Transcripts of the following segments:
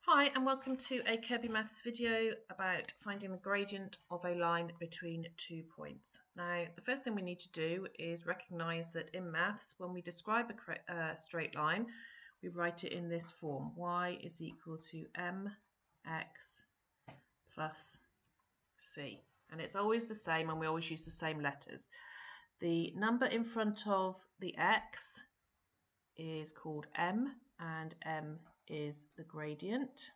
Hi and welcome to a Kirby Maths video about finding the gradient of a line between 2 points. Now the first thing we need to do is recognise that in maths when we describe a straight line we write it in this form: y is equal to mx plus c, and it's always the same and we always use the same letters. The number in front of the x is called m, and m is the gradient,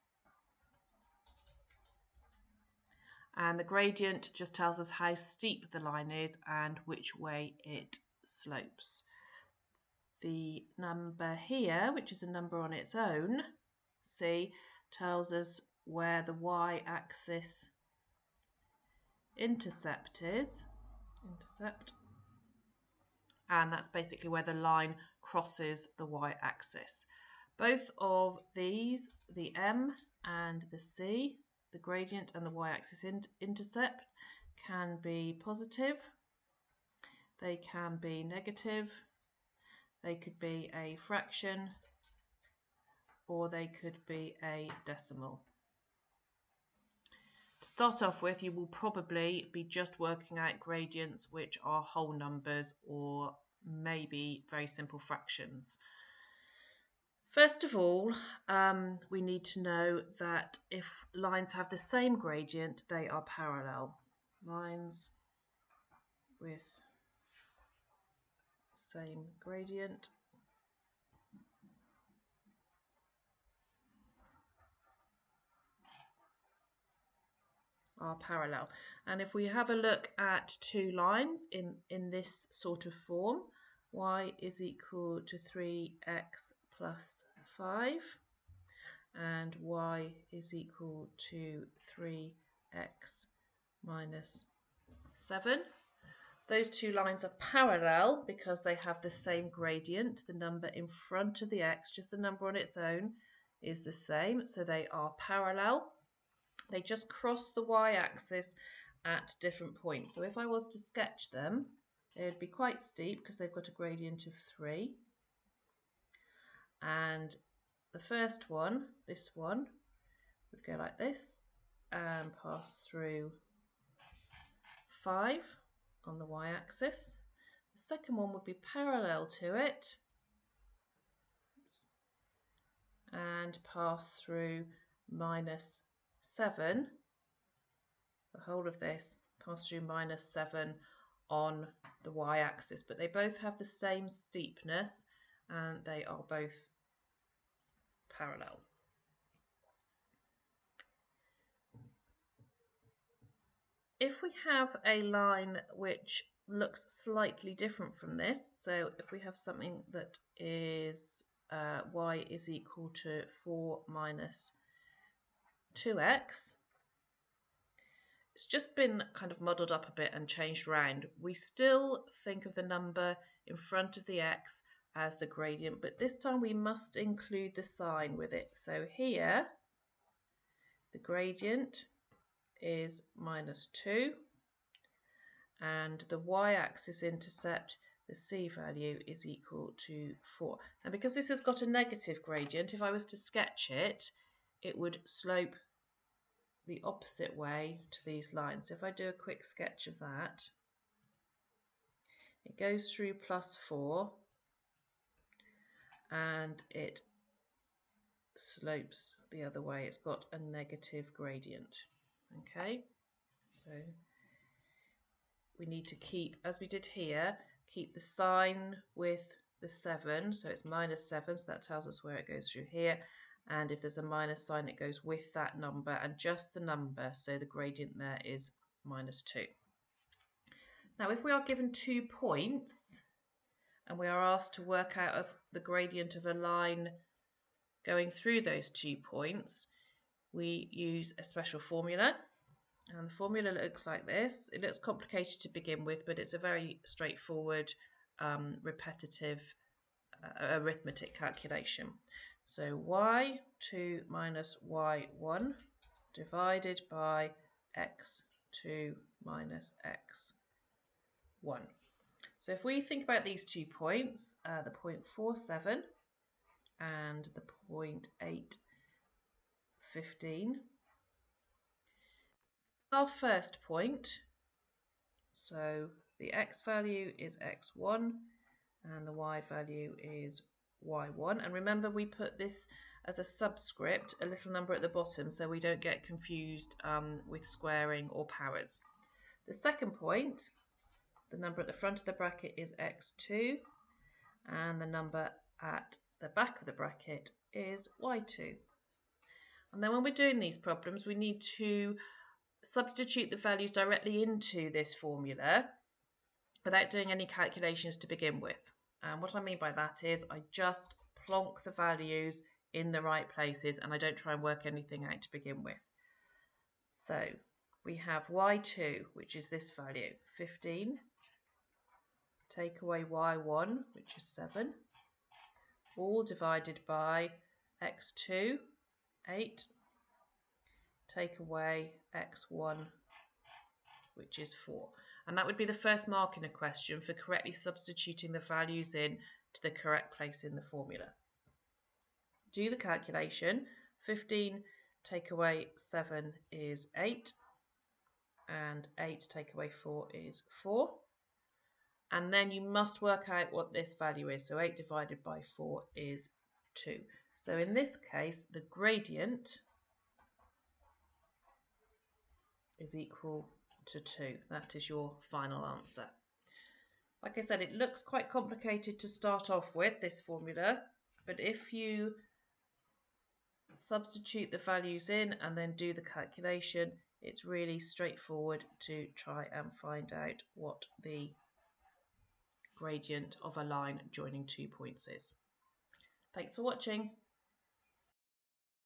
and the gradient just tells us how steep the line is and which way it slopes. The number here, which is a number on its own, c, tells us where the y-axis intercept is, and that's basically where the line crosses the y-axis. Both of these, the m and the c, the gradient and the y-axis intercept, can be positive, they can be negative, they could be a fraction, or they could be a decimal. To start off with, you will probably be just working out gradients which are whole numbers or maybe very simple fractions. First of all, we need to know that if lines have the same gradient, they are parallel. Lines with same gradient are parallel. And if we have a look at two lines in this sort of form, y is equal to 3x plus 5 and y is equal to 3x minus 7. Those two lines are parallel because they have the same gradient. The number in front of the x, just the number on its own, is the same, so they are parallel. They just cross the y-axis at different points. So if I was to sketch them, they would be quite steep because they've got a gradient of 3. And the first one, this one, would go like this and pass through 5 on the y-axis. The second one would be parallel to it and pass through minus 7. The whole of this pass through minus 7 on the y-axis, but they both have the same steepness and they are both parallel. If we have a line which looks slightly different from this, so if we have something that is y is equal to 4 minus 2x, it's just been kind of muddled up a bit and changed around. We still think of the number in front of the x as the gradient, but this time we must include the sign with it. So here the gradient is minus 2 and the y-axis intercept, the c value, is equal to 4. And because this has got a negative gradient, if I was to sketch it, it would slope the opposite way to these lines. So if I do a quick sketch of that, it goes through plus 4 and it slopes the other way. It's got a negative gradient. Okay, so we need to keep, as we did here, keep the sign with the 7, so it's minus 7, so that tells us where it goes through here, and if there's a minus sign it goes with that number and just the number, so the gradient there is minus 2. Now if we are given 2 points and we are asked to work out the gradient of a line going through those 2 points, we use a special formula, and the formula looks like this. It looks complicated to begin with, but it's a very straightforward repetitive arithmetic calculation. So y2 minus y1 divided by x2 minus x1. So if we think about these 2 points, the point 4, 7 and the point 8, 15. Our first point, so the x value is x1 and the y value is y1, and remember we put this as a subscript, a little number at the bottom, so we don't get confused with squaring or powers. The second point, the number at the front of the bracket is x2 and the number at the back of the bracket is y2. And then when we're doing these problems, we need to substitute the values directly into this formula without doing any calculations to begin with. And what I mean by that is I just plonk the values in the right places and I don't try and work anything out to begin with. So we have y2, which is this value, 15, take away y1, which is 7, all divided by x2, 8, take away x1, which is 4. And that would be the first mark in a question for correctly substituting the values in to the correct place in the formula. Do the calculation. 15 take away 7 is 8, and 8 take away 4 is 4. And then you must work out what this value is. So 8 divided by 4 is 2. So in this case, the gradient is equal to 2. That is your final answer. Like I said, it looks quite complicated to start off with, this formula, but if you substitute the values in and then do the calculation, it's really straightforward to try and find out what the gradient of a line joining 2 points is. Thanks for watching.